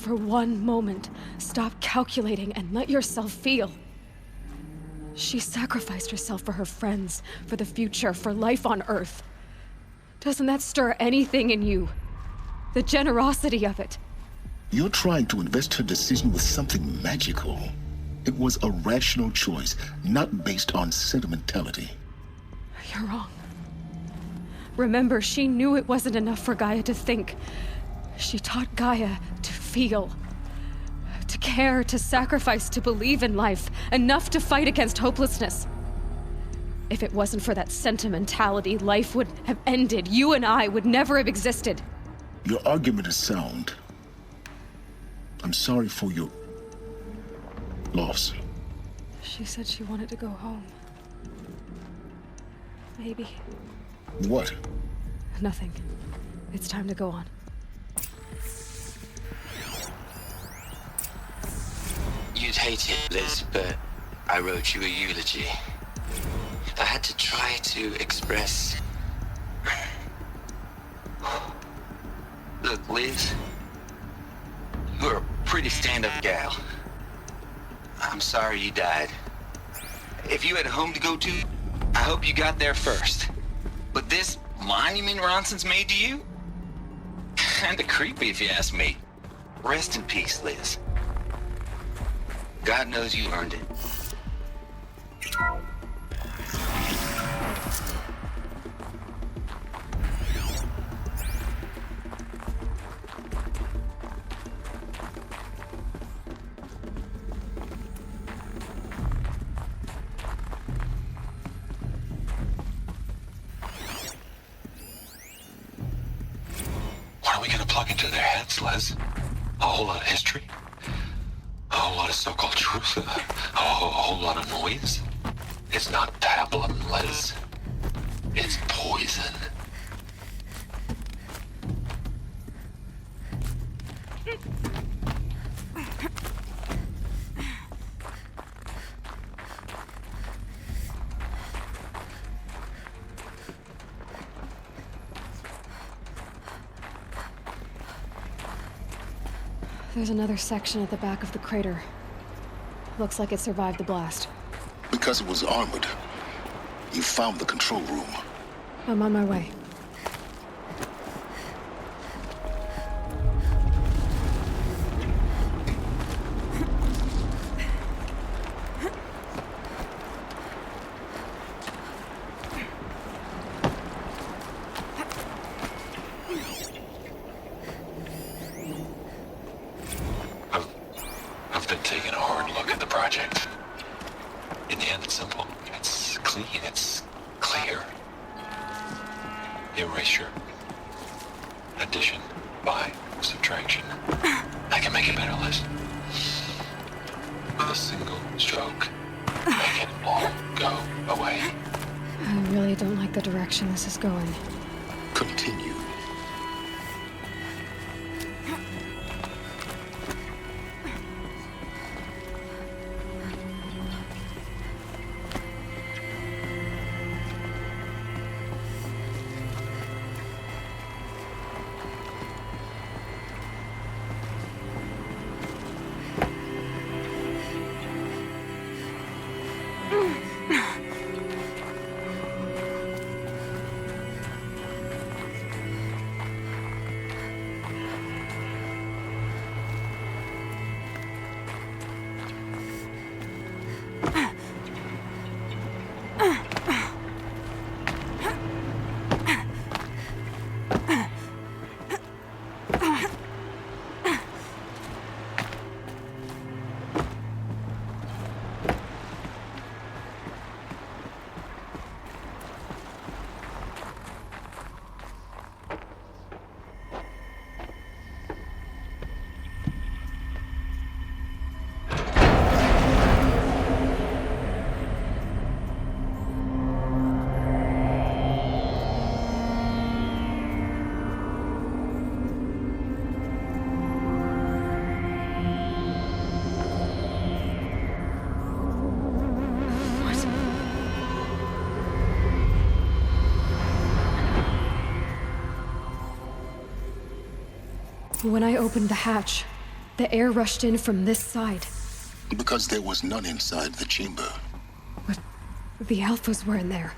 for one moment, stop calculating and let yourself feel. She sacrificed herself for her friends, for the future, for life on Earth. Doesn't that stir anything in you? The generosity of it. You're trying to invest her decision with something magical. It was a rational choice, not based on sentimentality. You're wrong. Remember, she knew it wasn't enough for Gaia to think. She taught Gaia to feel. To care, to sacrifice, to believe in life. Enough to fight against hopelessness. If it wasn't for that sentimentality, life would have ended. You and I would never have existed. Your argument is sound. I'm sorry for your loss. She said she wanted to go home. Maybe. What? Nothing. It's time to go on. You'd hate it, Liz, but I wrote you a eulogy. I had to try to express... Look, Liz, you're a pretty stand-up gal. I'm sorry you died. If you had a home to go to, I hope you got there first. But this monument Ronson's made to you? Kinda creepy if you ask me. Rest in peace, Liz. God knows you earned it. What are we gonna plug into their heads, Les? A whole lot of history? A whole lot of so-called truth? A whole lot of noise? It's not pablum, Les. It's poison. There's another section at the back of the crater. Looks like it survived the blast. Because it was armored. You found the control room. I'm on my way. I've been taking a hard look at the project. In the end, it's simple. It's clean. It's clear. Erasure. Addition. By. Subtraction. I can make it better, Liz. With a single stroke. Make it all go away. I really don't like the direction this is going. Continue. When I opened the hatch, The air rushed in from this side. Because there was none inside the chamber. But the Alphas were in there.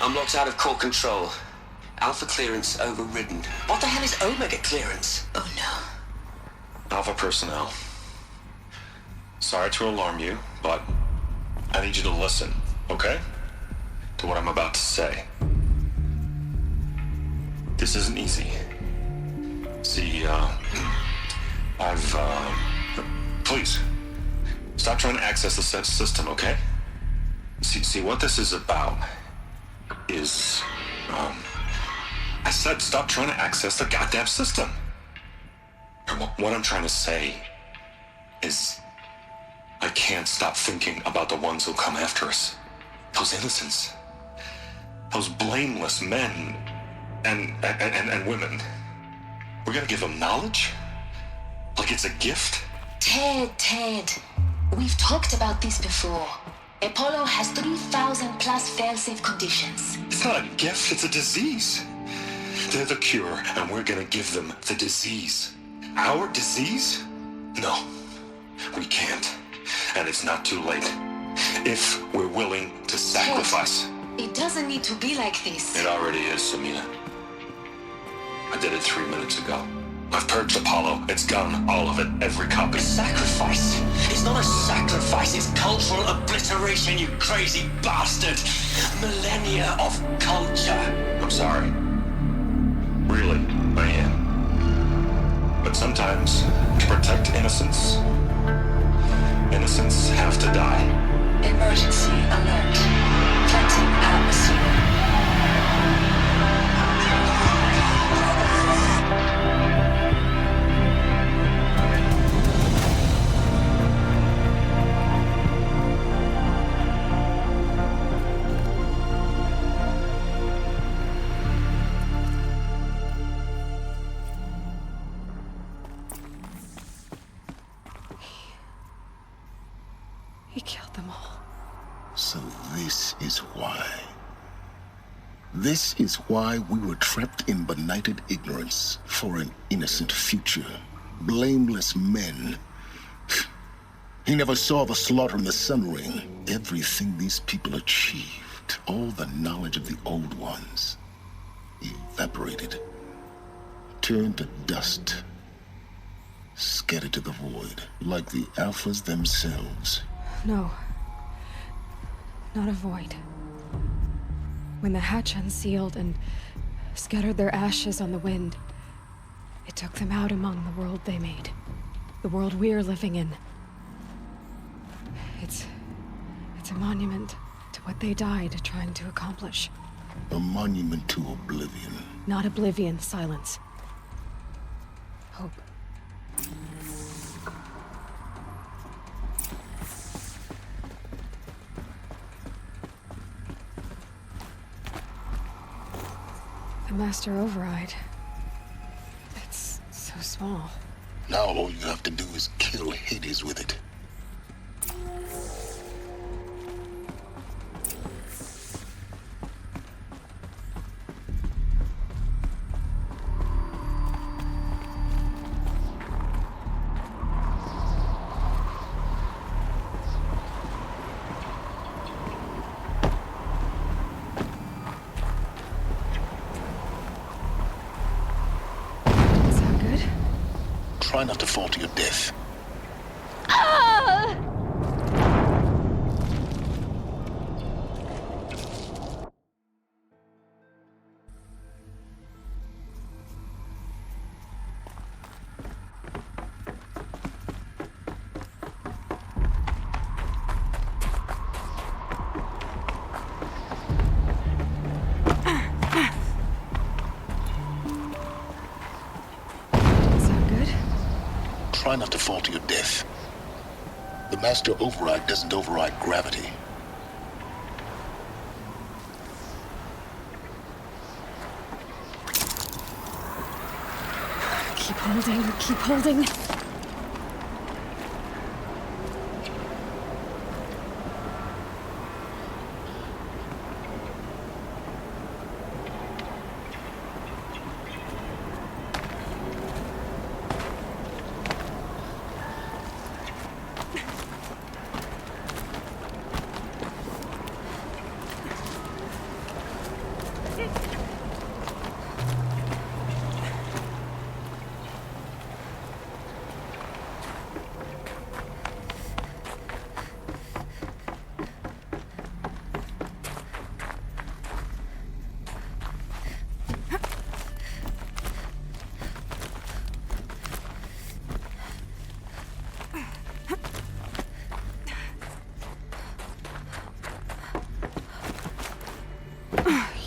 I'm locked out of core control. Alpha clearance overridden. What the hell is Omega clearance? Oh no. Alpha personnel. Sorry to alarm you, but I need you to listen, okay? To what I'm about to say. This isn't easy. See, please, stop trying to access the system, okay? See, what this is about is, I said stop trying to access the goddamn system. And what I'm trying to say is I can't stop thinking about the ones who'll come after us. Those innocents. Those blameless men and women. We're gonna give them knowledge? Like it's a gift? Ted. We've talked about this before. Apollo has 3,000 plus fail-safe conditions. It's not a gift, it's a disease. They're the cure, and we're gonna give them the disease. Our disease? No, we can't. And it's not too late. If we're willing to sacrifice. It doesn't need to be like this. It already is, Samina. I did it 3 minutes ago. I've purged Apollo. It's gone, all of it, every copy. Sacrifice? It's not a sacrifice, it's cultural obliteration, you crazy bastard! Millennia of culture! I'm sorry. Really, I am. But sometimes, to protect innocence, innocents have to die. Emergency alert. Planting atmosphere. He killed them all. So this is why. This is why we were trapped in benighted ignorance for an innocent future. Blameless men. He never saw the slaughter in the Sun Ring. Everything these people achieved, all the knowledge of the old ones, evaporated, turned to dust, scattered to the void, like the Alphas themselves. No. Not a void. When the hatch unsealed and scattered their ashes on the wind, it took them out among the world they made. The world we're living in. It's a monument to what they died trying to accomplish. A monument to oblivion. Not oblivion, silence. Hope. The Master Override. It's so small. Now all you have to do is kill Hades with it. Try not to fall to your death. Try not to fall to your death. The master override doesn't override gravity. Keep holding, keep holding.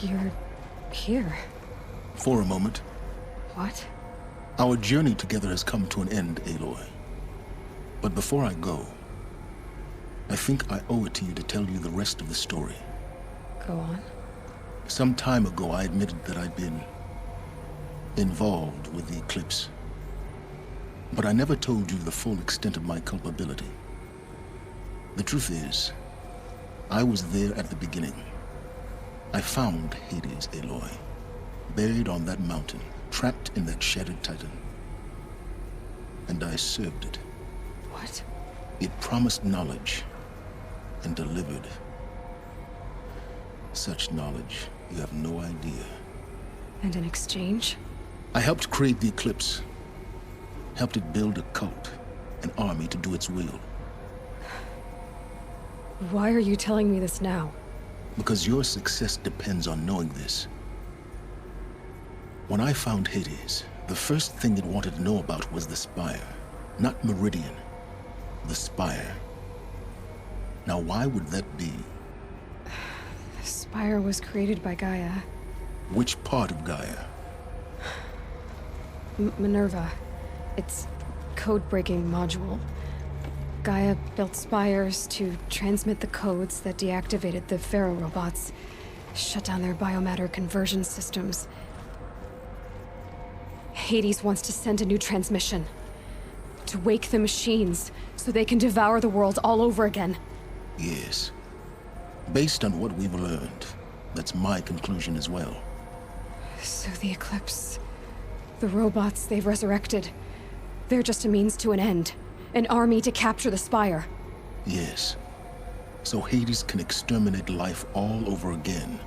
You're here. For a moment. What? Our journey together has come to an end, Aloy. But before I go, I think I owe it to you to tell you the rest of the story. Go on. Some time ago, I admitted that I'd been involved with the eclipse. But I never told you the full extent of my culpability. The truth is, I was there at the beginning. I found Hades, Aloy, buried on that mountain, trapped in that shattered titan. And I served it. What? It promised knowledge and delivered. Such knowledge, you have no idea. And in exchange? I helped create the eclipse. Helped it build a cult, an army to do its will. Why are you telling me this now? Because your success depends on knowing this. When I found Hades, the first thing it wanted to know about was the Spire. Not Meridian. The Spire. Now, why would that be? The Spire was created by Gaia. Which part of Gaia? Minerva. Its code-breaking module. Gaia built spires to transmit the codes that deactivated the Pharaoh robots, shut down their biomatter conversion systems. Hades wants to send a new transmission. To wake the machines, so they can devour the world all over again. Yes. Based on what we've learned, that's my conclusion as well. So the Eclipse... the robots they've resurrected... they're just a means to an end. An army to capture the Spire. Yes. So Hades can exterminate life all over again.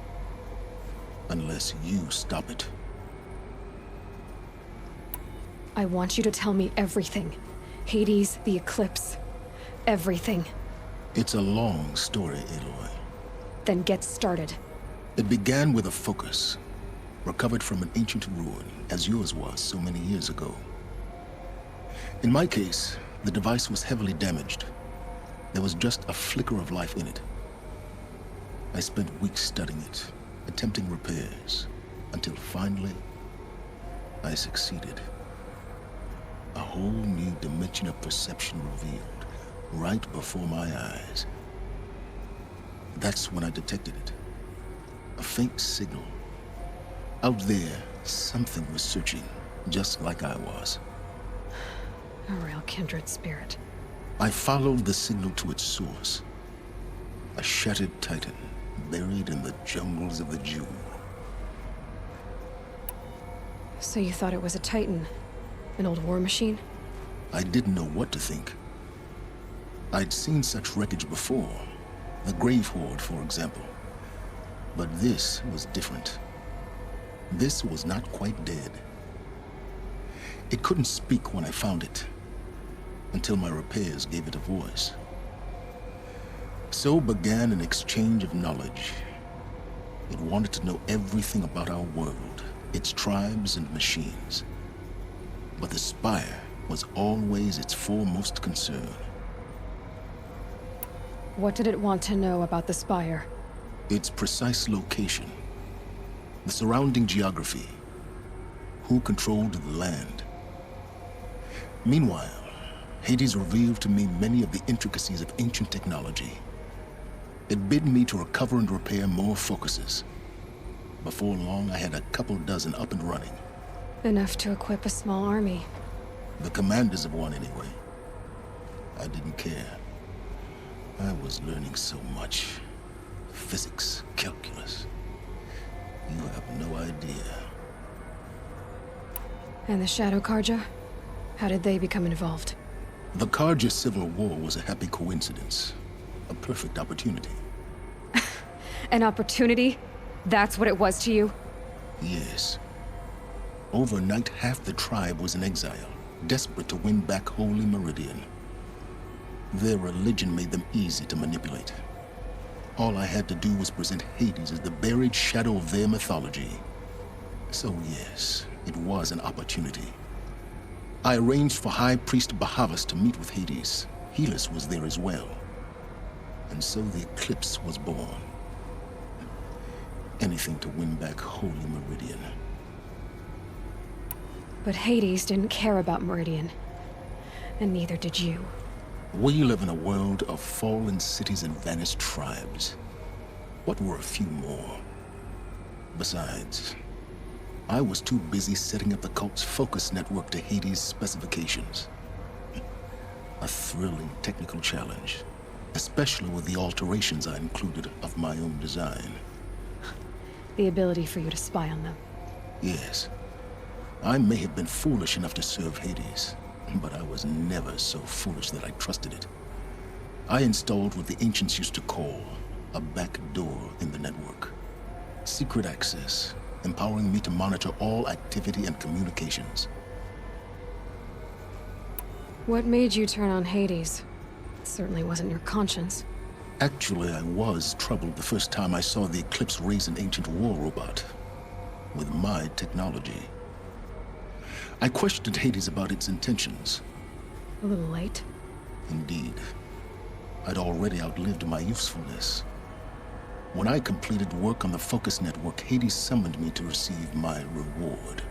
Unless you stop it. I want you to tell me everything. Hades, the Eclipse. Everything. It's a long story, Aloy. Then get started. It began with a focus. Recovered from an ancient ruin, as yours was so many years ago. In my case, the device was heavily damaged. There was just a flicker of life in it. I spent weeks studying it, attempting repairs, until finally, I succeeded. A whole new dimension of perception revealed, right before my eyes. That's when I detected it. A faint signal. Out there, something was searching, just like I was. A real kindred spirit. I followed the signal to its source. A shattered titan, buried in the jungles of the Jew. So you thought it was a Titan? An old war machine? I didn't know what to think. I'd seen such wreckage before. The Grave Horde, for example. But this was different. This was not quite dead. It couldn't speak when I found it, until my repairs gave it a voice. So began an exchange of knowledge. It wanted to know everything about our world, its tribes and machines. But the Spire was always its foremost concern. What did it want to know about the Spire? Its precise location, the surrounding geography, who controlled the land. Meanwhile, Hades revealed to me many of the intricacies of ancient technology. It bid me to recover and repair more focuses. Before long, I had a couple dozen up and running. Enough to equip a small army. The commanders of one, anyway. I didn't care. I was learning so much. Physics, calculus. You have no idea. And the Shadow Karja? How did they become involved? The Karja Civil War was a happy coincidence. A perfect opportunity. An opportunity? That's what it was to you? Yes. Overnight, half the tribe was in exile, desperate to win back Holy Meridian. Their religion made them easy to manipulate. All I had to do was present Hades as the buried shadow of their mythology. So yes, it was an opportunity. I arranged for High Priest Bahavas to meet with Hades. Helis was there as well. And so the eclipse was born. Anything to win back Holy Meridian. But Hades didn't care about Meridian. And neither did you. We live in a world of fallen cities and vanished tribes. What were a few more? Besides, I was too busy setting up the cult's focus network to Hades' specifications. A thrilling technical challenge, especially with the alterations I included of my own design. The ability for you to spy on them. Yes. I may have been foolish enough to serve Hades, but I was never so foolish that I trusted it. I installed what the ancients used to call a back door in the network. Secret access, empowering me to monitor all activity and communications. What made you turn on Hades? It certainly wasn't your conscience. Actually, I was troubled the first time I saw the Eclipse raise an ancient war robot. With my technology. I questioned Hades about its intentions. A little late. Indeed. I'd already outlived my usefulness. When I completed work on the Focus Network, Hades summoned me to receive my reward.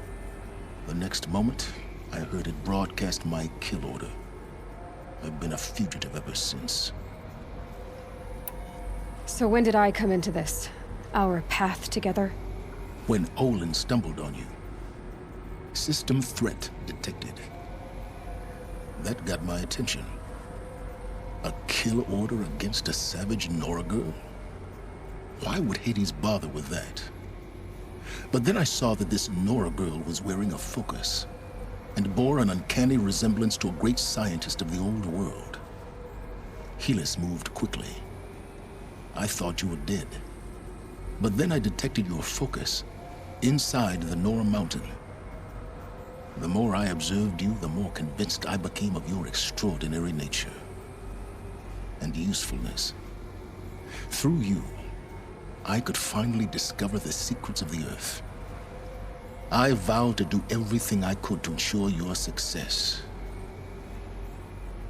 The next moment, I heard it broadcast my kill order. I've been a fugitive ever since. So when did I come into this? Our path together? When Olin stumbled on you. System threat detected. That got my attention. A kill order against a savage Nora girl? Why would Hades bother with that? But then I saw that this Nora girl was wearing a focus, and bore an uncanny resemblance to a great scientist of the old world. Helis moved quickly. I thought you were dead. But then I detected your focus inside the Nora mountain. The more I observed you, the more convinced I became of your extraordinary nature and usefulness. Through you, I could finally discover the secrets of the Earth. I vowed to do everything I could to ensure your success.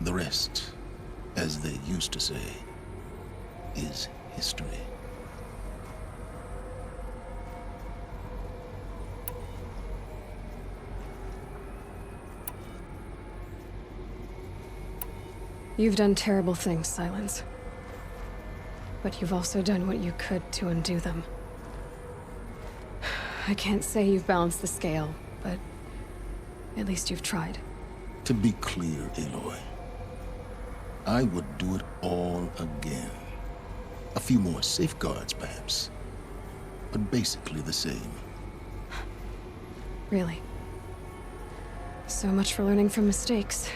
The rest, as they used to say, is history. You've done terrible things, Silence. But you've also done what you could to undo them. I can't say you've balanced the scale, but at least you've tried. To be clear, Aloy, I would do it all again. A few more safeguards, perhaps, but basically the same. Really. So much for learning from mistakes.